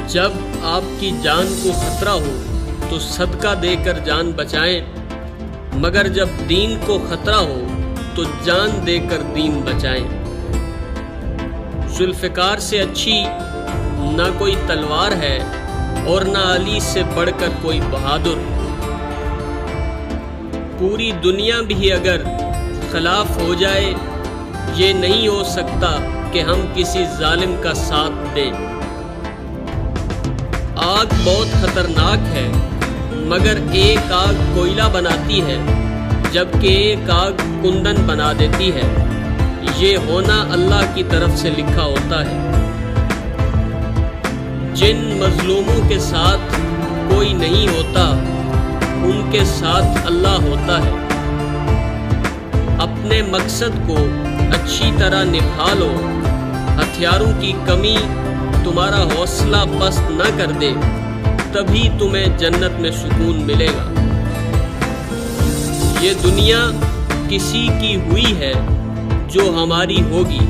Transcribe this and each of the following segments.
جب آپ کی جان کو خطرہ ہو تو صدقہ دے کر جان بچائیں، مگر جب دین کو خطرہ ہو تو جان دے کر دین بچائیں۔ ذوالفقار سے اچھی نہ کوئی تلوار ہے اور نہ علی سے بڑھ کر کوئی بہادر۔ پوری دنیا بھی اگر خلاف ہو جائے، یہ نہیں ہو سکتا کہ ہم کسی ظالم کا ساتھ دیں۔ آگ بہت خطرناک ہے، مگر ایک آگ کوئلہ بناتی ہے جبکہ ایک آگ کندن بنا دیتی ہے۔ یہ ہونا اللہ کی طرف سے لکھا ہوتا ہے۔ جن مظلوموں کے ساتھ کوئی نہیں ہوتا، ان کے ساتھ اللہ ہوتا ہے۔ اپنے مقصد کو اچھی طرح نبھا لو، ہتھیاروں کی کمی تمہارا حوصلہ پست نہ کر دے، تبھی تمہیں جنت میں سکون ملے گا۔ یہ دنیا کسی کی ہوئی ہے جو ہماری ہوگی۔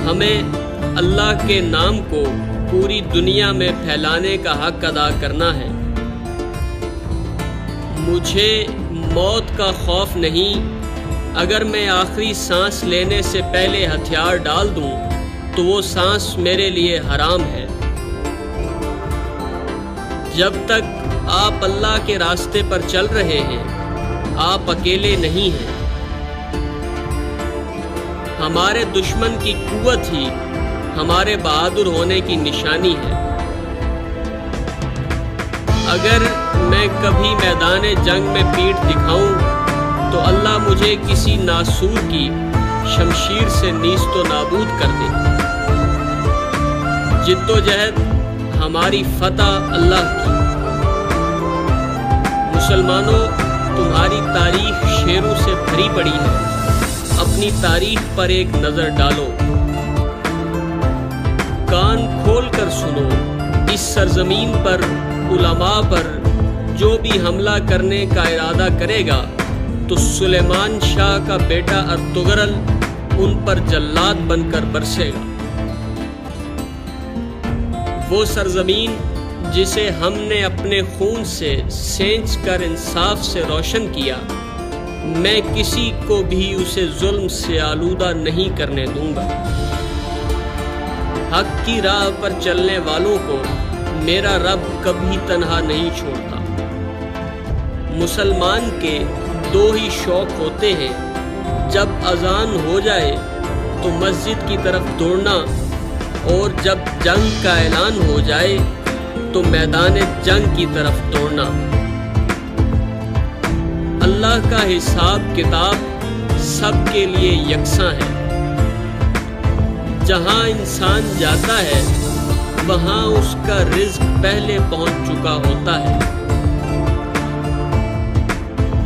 ہمیں اللہ کے نام کو پوری دنیا میں پھیلانے کا حق ادا کرنا ہے۔ مجھے موت کا خوف نہیں، اگر میں آخری سانس لینے سے پہلے ہتھیار ڈال دوں تو وہ سانس میرے لیے حرام ہے۔ جب تک آپ اللہ کے راستے پر چل رہے ہیں، آپ اکیلے نہیں ہیں۔ ہمارے دشمن کی قوت ہی ہمارے بہادر ہونے کی نشانی ہے۔ اگر میں کبھی میدان جنگ میں پیٹھ دکھاؤں تو اللہ مجھے کسی ناسور کی شمشیر سے نیست و نابود کر دے۔ جد و جہد ہماری فتح اللہ کی۔ مسلمانوں، تمہاری تاریخ شیروں سے بھری پڑی ہے، اپنی تاریخ پر ایک نظر ڈالو۔ کان کھول کر سنو، اس سرزمین پر علماء پر جو بھی حملہ کرنے کا ارادہ کرے گا تو سلیمان شاہ کا بیٹا ارطغرل ان پر جلاد بن کر برسے گا۔ وہ سرزمین جسے ہم نے اپنے خون سے سینچ کر انصاف سے روشن کیا، میں کسی کو بھی اسے ظلم سے آلودہ نہیں کرنے دوں گا۔ حق کی راہ پر چلنے والوں کو میرا رب کبھی تنہا نہیں چھوڑتا۔ مسلمان کے دو ہی شوق ہوتے ہیں، جب اذان ہو جائے تو مسجد کی طرف دوڑنا، اور جب جنگ کا اعلان ہو جائے تو میدان جنگ کی طرف دوڑنا۔ اللہ کا حساب کتاب سب کے لیے یکساں ہے۔ جہاں انسان جاتا ہے وہاں اس کا رزق پہلے پہنچ چکا ہوتا ہے۔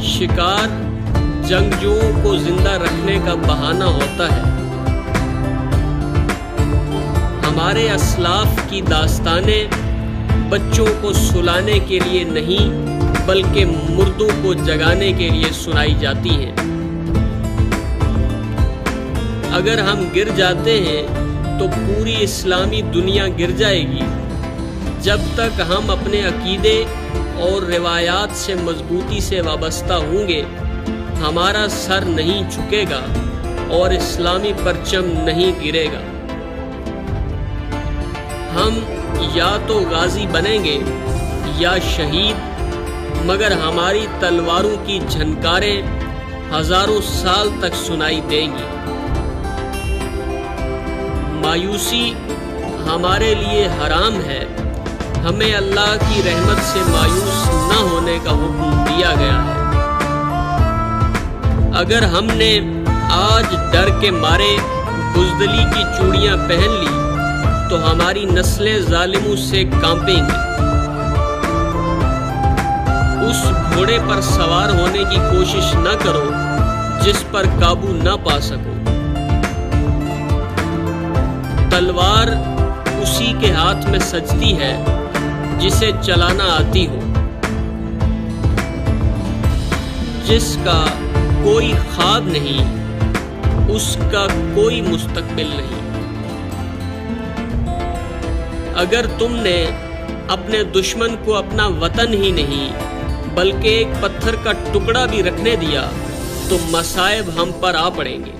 شکار جنگجوؤں کو زندہ رکھنے کا بہانہ ہوتا ہے۔ ہمارے اسلاف کی داستانیں بچوں کو سلانے کے لیے نہیں بلکہ مردوں کو جگانے کے لیے سنائی جاتی ہیں۔ اگر ہم گر جاتے ہیں تو پوری اسلامی دنیا گر جائے گی۔ جب تک ہم اپنے عقیدے اور روایات سے مضبوطی سے وابستہ ہوں گے، ہمارا سر نہیں جھکے گا اور اسلامی پرچم نہیں گرے گا۔ ہم یا تو غازی بنیں گے یا شہید، مگر ہماری تلواروں کی جھنکاریں ہزاروں سال تک سنائی دیں گی۔ مایوسی ہمارے لیے حرام ہے، ہمیں اللہ کی رحمت سے مایوس نہ ہونے کا حکم دیا گیا ہے۔ اگر ہم نے آج ڈر کے مارے بزدلی کی چوڑیاں پہن لی تو ہماری نسلیں ظالموں سے کانپیں گی۔ اس گھوڑے پر سوار ہونے کی کوشش نہ کرو جس پر قابو نہ پا سکو۔ تلوار اسی کے ہاتھ میں سجتی ہے جسے چلانا آتی ہو۔ جس کا کوئی خواب نہیں، اس کا کوئی مستقبل نہیں۔ اگر تم نے اپنے دشمن کو اپنا وطن ہی نہیں بلکہ ایک پتھر کا ٹکڑا بھی رکھنے دیا تو مصائب ہم پر آ پڑیں گے۔